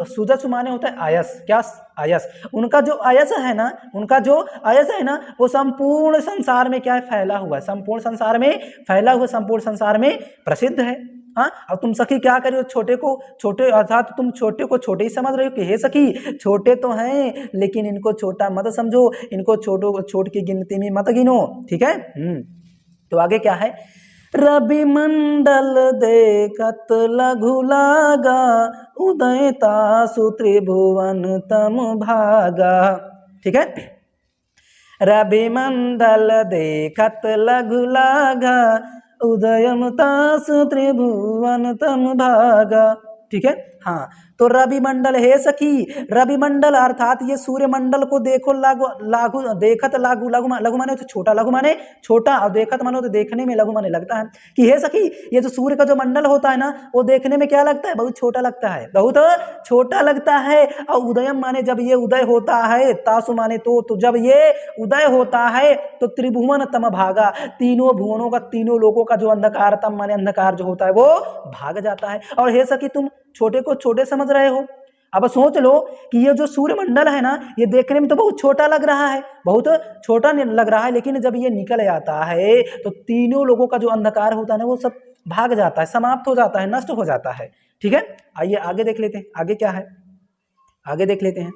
सूजसु माने होता है अयस, क्या अयस, उनका जो अयस है ना, उनका जो अयस है ना वो संपूर्ण संसार में क्या है, फैला हुआ है, संपूर्ण संसार में फैला हुआ, संपूर्ण संसार में प्रसिद्ध है। हाँ, अब तुम सखी क्या कर रही हो, छोटे अर्थात तुम छोटे को छोटे ही समझ रहे हो कि हे सखी छोटे तो हैं लेकिन इनको छोटा मत समझो, इनको छोट की गिनती में मत गिनो, ठीक है। तो आगे क्या है, रवि मंडल देखत लघु लागा, उदय तासु त्रिभुवन तम भागा, ठीक है। रवि मंडल देखत लघु लागा, उदयम तासु त्रिभुवन तम भागा, ठीक है। हाँ, तो रवि मंडल, हे सखी रवि मंडल अर्थात ये सूर्य मंडल को देखो, देखत लघु माने तो छोटा, लघु माने छोटा, और देखत मानो तो देखने में, लघु माने लगता है कि हे सखी ये जो सूर्य का जो मंडल होता है ना वो देखने में क्या लगता है, बहुत छोटा लगता है, बहुत छोटा लगता है। और उदयम माने जब ये उदय होता है, तासु माने तो जब ये उदय होता है तो त्रिभुवन तम भागा, तीनों भुवनों का, तीनों लोगों का जो अंधकार, तम माने अंधकार जो होता है वो भाग जाता है। और हे सखी तुम छोटे को छोटे समझ रहे हो, अब सोच लो कि ये जो सूर्य मंडल है ना ये देखने में तो बहुत छोटा लग रहा है, बहुत छोटा लग रहा है, लेकिन जब ये निकल जाता है तो तीनों लोगों का जो अंधकार होता है ना वो सब भाग जाता है, समाप्त हो जाता है, नष्ट हो जाता है, ठीक है। आइए आगे देख लेते हैं, आगे क्या है, आगे देख लेते हैं,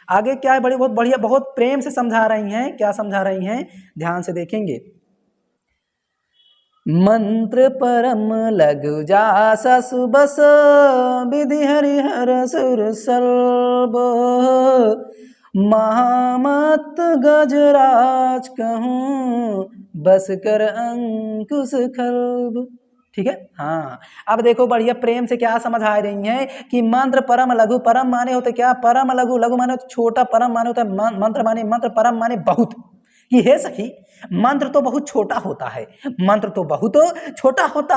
आगे क्या है। बहुत बढ़िया, बहुत प्रेम से समझा रही हैं, क्या समझा रही हैं, ध्यान से देखेंगे। मंत्र परम लघु जासा सुबस, विधि हरिहर सुर सर्व, महामत गजराज कहूँ, बस कर अंकुश खर्ब, ठीक है। हाँ, अब देखो बढ़िया प्रेम से क्या समझ आ रही हैं कि मंत्र परम लघु, परम माने होते क्या, परम लघु, लघु माने होते छोटा, परम माने होता है मंत्र, माने मंत्र, परम माने बहुत, कि हे सखी मंत्र तो बहुत छोटा होता है, मंत्र तो बहुत छोटा होता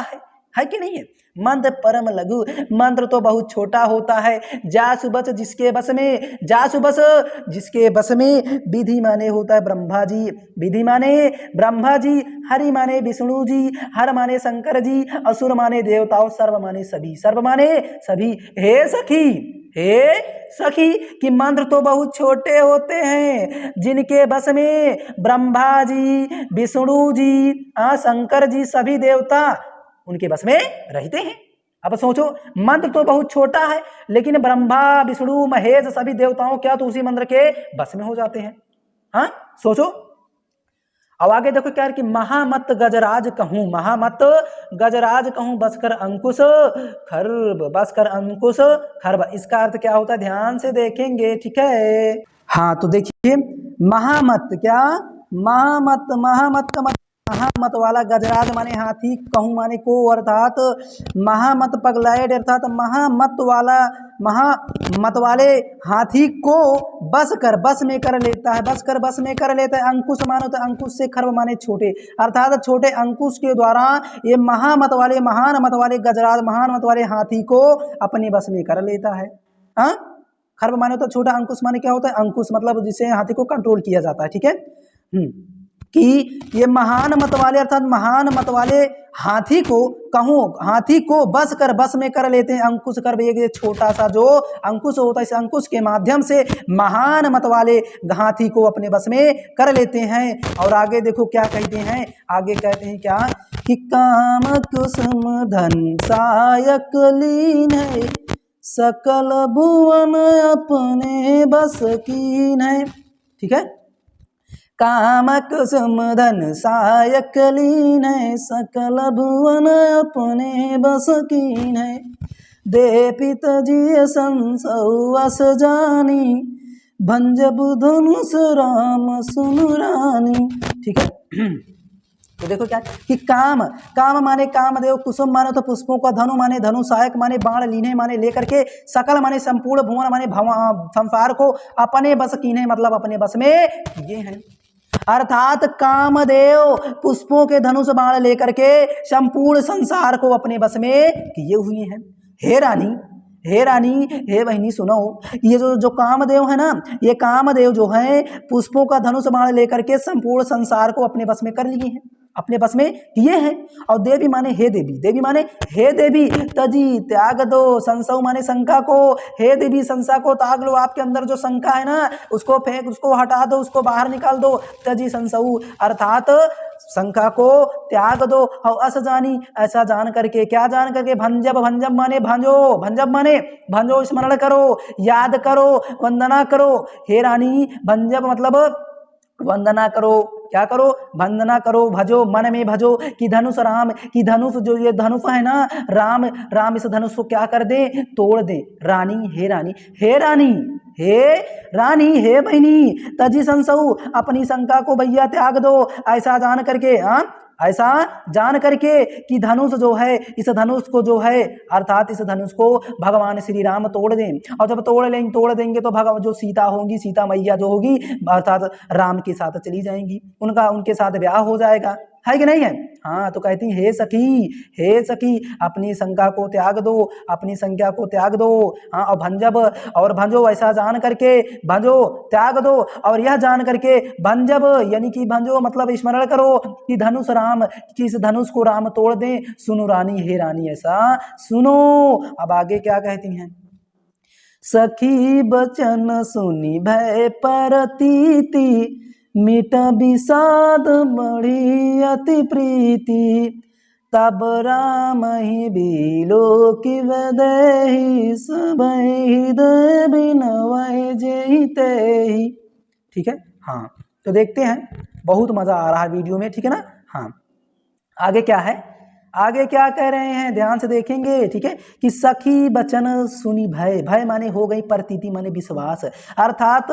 है कि नहीं है। मंत्र परम लघु, मंत्र तो बहुत छोटा होता है। जासु बस जिसके बस में, जासु बस जिसके बस में, विधि माने होता है ब्रह्मा जी, विधि माने ब्रह्मा जी, हरि माने विष्णु जी, हर माने शंकर जी, असुर माने देवताओं, सर्व माने सभी, सर्व माने सभी। हे सखी, हे सखी कि मंत्र तो बहुत छोटे होते हैं, जिनके बस में ब्रह्मा जी, विष्णु जी, शंकर जी, सभी देवता उनके बस में रहते हैं। अब सोचो मंत्र तो बहुत छोटा है लेकिन ब्रह्मा विष्णु महेश सभी देवताओं क्या तो उसी मंत्र के बस में हो जाते हैं। हाँ सोचो, अब आगे देखो क्या है कि महामत गजराज कहूँ, महामत गजराज कहूँ, बसकर अंकुश खर्ब, बसकर अंकुश खर्ब, इसका अर्थ क्या होता है ध्यान से देखेंगे, ठीक है। हाँ तो देखिए महामत, क्या महामत, महामत का मतलब महामत वाला, गजराज माने हाथी, कहूँ माने को, अर्थात महामत पगलाइड, अर्थात महामत वाला, महामत वाले हाथी को बस कर, बस में कर लेता है, बस कर बस में कर लेता है। अंकुश मानो तो अंकुश से खर्ब माने छोटे, अर्थात छोटे अंकुश के द्वारा ये महामत वाले, महान मत वाले गजराज, महान मत वाले हाथी को अपने बस में कर लेता है। हाँ, खर्ब माने तो छोटा, अंकुश माने क्या होता है, अंकुश मतलब जिसे हाथी को कंट्रोल किया जाता है, ठीक है। कि ये महान मत वाले अर्थात महान मत वाले हाथी को कहूँ, हाथी को बस कर, बस में कर लेते हैं। अंकुश कर, ये छोटा सा जो अंकुश होता है, इस अंकुश के माध्यम से महान मत वाले हाथी को अपने बस में कर लेते हैं। और आगे देखो क्या कहते हैं, आगे कहते हैं क्या कि काम कुसुम धन सायक लीन है, सकल भुवन अपने बस की है। ठीक है, कामक समधन सायक लीन है, सकल भुवन अपने बस कीन है। दे पित जी संसौ अस जानी, भंजब धनुष राम सुन रानी। ठीक है, तो देखो क्या कि काम, काम माने कामदेव, कुसुम माने तो पुष्पों का, धनु माने धनु, सहायक माने बाण, लीने माने लेकर के, सकल माने संपूर्ण, भुवन माने संसार को अपने बस कीने मतलब अपने बस में ये है। अर्थात कामदेव पुष्पों के धनुष बाण लेकर के संपूर्ण संसार को अपने बस में किए हुए हैं। हे रानी, हे रानी, हे बहनी सुनो, ये जो कामदेव है ना, ये कामदेव जो है पुष्पों का धनुष बाण लेकर के संपूर्ण संसार को अपने बस में कर लिए हैं, अपने बस में किए हैं। और देवी माने हे देवी, देवी माने हे देवी, तजी त्याग दो, संशय माने शंका को, हे देवी शंका को त्याग लो, आपके अंदर जो शंका है ना उसको फेंक, उसको हटा दो, उसको बाहर निकाल दो। तजी संशय अर्थात शंका को त्याग दो। और अस जानी, ऐसा जान करके, क्या जान करके, भंजब, भंजब माने भांजो, भंजब माने भांजो, स्मरण करो, याद करो, वंदना करो। हे रानी, भंजब मतलब वंदना करो, क्या करो, वंदना करो, भजो, मन में भजो कि धनुष राम, कि धनुष जो ये धनुष है ना, राम, राम इस धनुष को क्या कर दे, तोड़ दे। रानी, हे रानी, हे रानी, हे रानी, हे बहनी, तजी संसऊ, अपनी शंका को भैया त्याग दो, ऐसा जान करके, हाँ ऐसा जान करके कि धनुष जो है, इस धनुष को जो है, अर्थात इस धनुष को भगवान श्री राम तोड़ दें। और जब तोड़ देंगे तो भगवान जो सीता होंगी, सीता मैया जो होगी, अर्थात राम के साथ चली जाएंगी, उनके साथ ब्याह हो जाएगा, है कि नहीं है। हाँ, तो कहती हे सखी, हे सखी, अपनी शंका को त्याग दो, अपनी संख्या को त्याग दो। हाँ, और भंजब और भंजो, ऐसा जान करके भंजो, त्याग दो, और यह जान करके भंजब यानी कि भंजो मतलब स्मरण करो कि धनुष राम, कि इस धनुष को राम तोड़ दें। सुनो रानी, हे रानी, ऐसा सुनो। अब आगे क्या कहती हैं, सखी बचन सुनी भय परतीति, मिटा विषाद बढ़ी अति प्रीति, तब राम ही बिलो की वैदेही, सब हृदय बिनवै जेहि तेहि। ठीक है, हाँ, तो देखते हैं, बहुत मजा आ रहा है वीडियो में, ठीक है ना। हाँ, आगे क्या है, आगे क्या कह रहे हैं, ध्यान से देखेंगे। ठीक है, कि सखी बचन सुनी भय, भय माने हो गई, प्रतीति माने विश्वास, अर्थात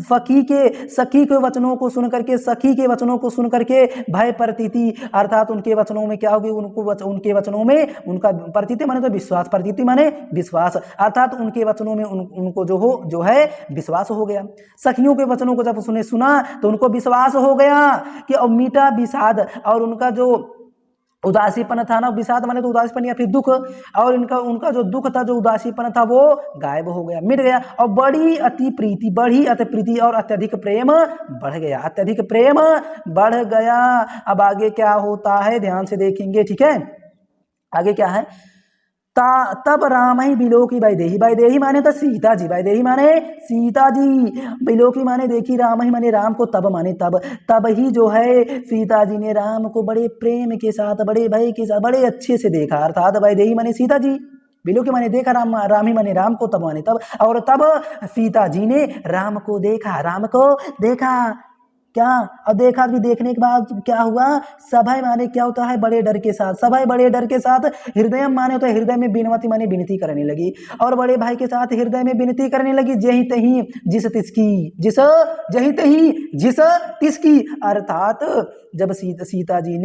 सखी के वचनों को सुन करके, सखी के वचनों को सुन करके भय प्रतीति, अर्थात उनके वचनों में क्या होगी, उनके वचनों में उनका, प्रतीति माने तो विश्वास, प्रतीति माने विश्वास, अर्थात उनके वचनों में उनको जो है विश्वास हो गया। सखियों के वचनों को जब सुना तो उनको विश्वास हो गया कि अब मीठा विषाद, और उनका जो उदासीपन था ना, विषाद माने तो उदासीपन या फिर दुख, और उनका जो दुख था, जो उदासीपन था, वो गायब हो गया, मिट गया। और बड़ी अति प्रीति, बढ़ी अति प्रीति, और अत्यधिक प्रेम बढ़ गया, अत्यधिक प्रेम बढ़ गया। अब आगे क्या होता है, ध्यान से देखेंगे। ठीक है, आगे क्या है, तब राम ही बिलो की वैदेही, वैदेही माने तो सीता जी, वैदेही माने सीता जी, बिलो की माने देखी, राम ही माने राम को, तब माने तब ही जो है सीता जी ने राम को बड़े प्रेम के साथ, बड़े भय के साथ, बड़े अच्छे से देखा, अर्थात वैदेही माने सीता जी, बिलो के माने देखा, राम ही माने राम को, तब माने तब, और तब सीता जी ने राम को देखा, राम को देखा क्या, और देखा भी, देखने के बाद क्या हुआ, सभय माने क्या होता है, बड़े डर के साथ, सभय बड़े डर के साथ, हृदय माने होता है, हृदय में बिनवती माने विनती करने लगी, और बड़े भाई के साथ हृदय में विनती करने लगी, जही तही जिस तिसकी, जही तही जिस तिसकी, अर्थात जब सीता जी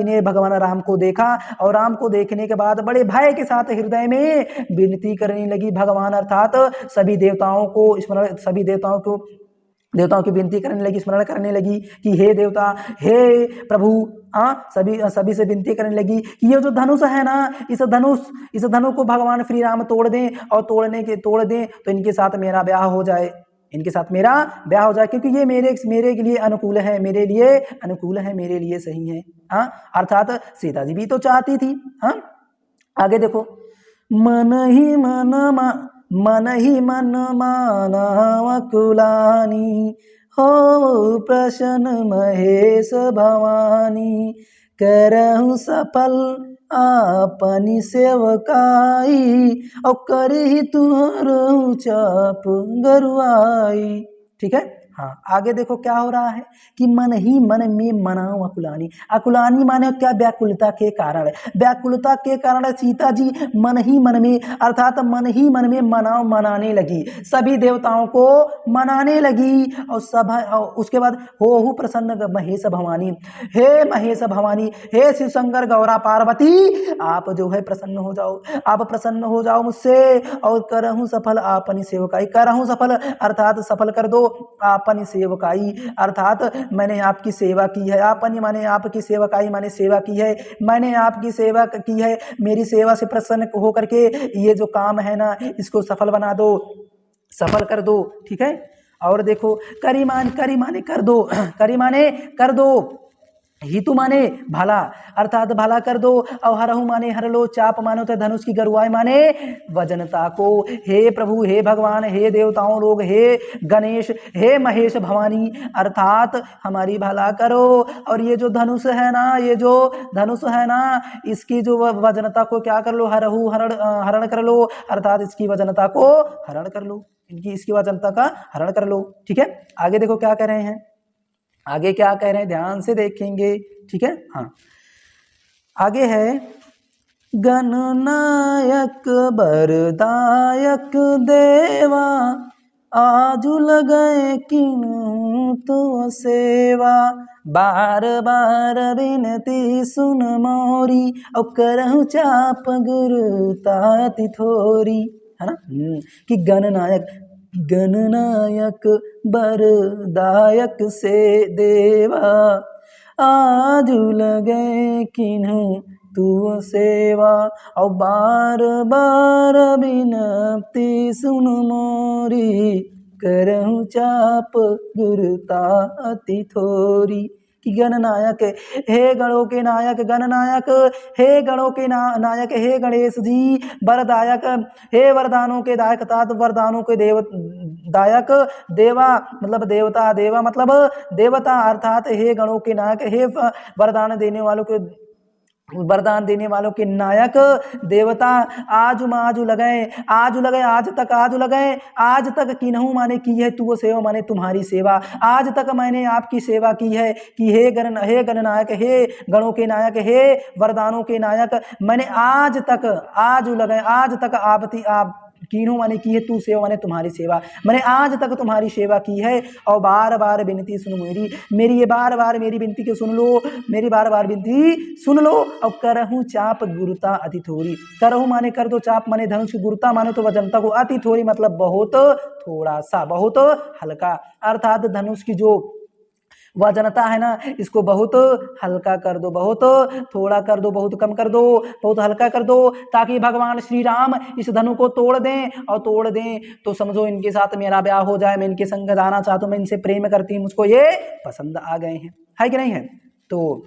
ने भगवान राम को देखा, और राम को देखने के बाद बड़े भय के साथ हृदय में विनती करने लगी भगवान, अर्थात सभी देवताओं की विनती करने लगी, स्मरण करने लगी कि हे देवता, हे प्रभु, सभी से विनती करने लगी कि ये जो धनुष है ना, इस धनुष को भगवान श्री राम तोड़ दें, और तोड़ दें तो इनके साथ मेरा ब्याह हो जाए, क्योंकि ये मेरे के लिए अनुकूल है, मेरे लिए सही है। अर्थात सीता जी भी तो चाहती थी। आगे देखो, मन ही मन मानव कुलानी, हो प्रसन्न महेश भवानी, करहु सफल आपनी सेवकाई और करही तुहरो चाप गरुआई। ठीक है। हाँ, आगे देखो क्या हो रहा है कि मन ही मन में मनाओ अकुलानी। अकुलानी माने क्या? व्याकुलता के कारण। व्याकुलता के कारण सीता जी मन ही मन में, अर्थात मन ही मन में मनाने लगी, सभी देवताओं को मनाने लगी। और सब उसके बाद हो प्रसन्न महेश भवानी, हे महेश भवानी, हे शिव शंकर गौरा पार्वती, आप जो है प्रसन्न हो जाओ, आप प्रसन्न हो जाओ मुझसे और करहूं सफल आपनी सेवकाई। करहूं सफल अर्थात सफल कर दो आपनी सेवकाई, अर्थात मैंने आपकी सेवा की है। आपनी माने आपकी सेवकाई माने सेवा की है, मैंने आपकी सेवा की है, मेरी सेवा से प्रसन्न होकर के ये जो काम है ना इसको सफल बना दो, सफल कर दो। ठीक है। और देखो करी माने कर दो, करी माने कर दो, हितु माने भला, अर्थात भला कर दो। और हरहु माने हर लो, चाप मानो तो धनुष की गरुआई माने वजनता को। हे प्रभु, हे भगवान, हे देवताओं लोग, हे गणेश, हे महेश भवानी, अर्थात हमारी भला करो। और ये जो धनुष है ना, ये जो धनुष है ना, इसकी जो वजनता को क्या कर लो? हरण कर लो, अर्थात इसकी वजनता को हरण कर लो, इसकी वजनता का हरण कर लो। ठीक है। आगे देखो क्या कह रहे हैं, आगे क्या कह रहे हैं ध्यान से देखेंगे। ठीक है। हाँ, आगे है गणनायक बरदायक देवा, आजु लगे किन्हू तो सेवा, बार बार बिनती सुन मोरी, और करहु चाप गुरुताति थोरी। है ना। कि गणनायक बरदायक से देवा, आजु लगे किन्हू तू सेवा, और बार बार बिनती सुन मोरी, करहु चाप गुरुताति थोरी। कि गणनायक, हे गणों के नायक, गणनायक, हे गणों के नायक, हे गणेश जी, वरदायक, हे वरदानों के दायक, तात वरदानों के दायक, देवा मतलब देवता, देवा मतलब देवता, अर्थात हे गणों के नायक, हे वरदान देने वालों के, वरदान देने वालों के नायक देवता, आजु माजु लगे, आजु लगे आज तक, आजु लगे आज तक, किन्हू माने की है तू सेवा माने तुम्हारी सेवा, आज तक मैंने आपकी सेवा की है। कि हे गणनायक, हे गणों के नायक, हे वरदानों के नायक, मैंने आज तक, आजु लगे आज तक आप किन्हू माने की है तू सेवा माने तुम्हारी सेवा, मैंने आज तक तुम्हारी सेवा की है। और बार बार विनती सुन मेरी ये बार बार मेरी विनती को सुन लो, मेरी बार बार विनती सुन लो। और करहूं चाप गुरुता अति थोड़ी, करहूं माने कर दो, चाप माने धनुष, गुरुता माने तो वजनता को, अति थोड़ी मतलब बहुत थोड़ा सा, बहुत हल्का, अर्थात धनुष की जो वजनता है ना इसको बहुत हल्का कर दो, बहुत थोड़ा कर दो, बहुत कम कर दो, बहुत हल्का कर दो, ताकि भगवान श्री राम इस धनु को तोड़ दें, और तोड़ दें तो समझो इनके साथ मेरा ब्याह हो जाए, मैं इनके संग जाना चाहता हूँ, मैं इनसे प्रेम करती हूँ, मुझको ये पसंद आ गए हैं, है कि नहीं है। तो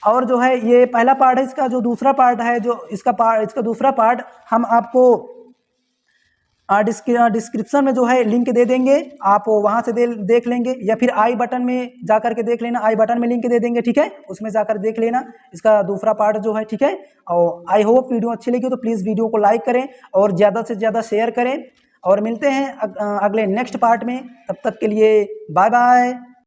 और जो है ये पहला पार्ट है, इसका जो दूसरा पार्ट है, जो इसका दूसरा पार्ट हम आपको डिस्क्रिप्शन में जो है लिंक दे देंगे, आप वहां से देख लेंगे, या फिर आई बटन में जाकर के देख लेना, आई बटन में लिंक दे देंगे। ठीक है, उसमें जाकर देख लेना इसका दूसरा पार्ट जो है। ठीक है, और आई होप वीडियो अच्छी लगी तो प्लीज़ वीडियो को लाइक करें और ज़्यादा से ज़्यादा शेयर करें, और मिलते हैं अगले नेक्स्ट पार्ट में। तब तक के लिए बाय बाय।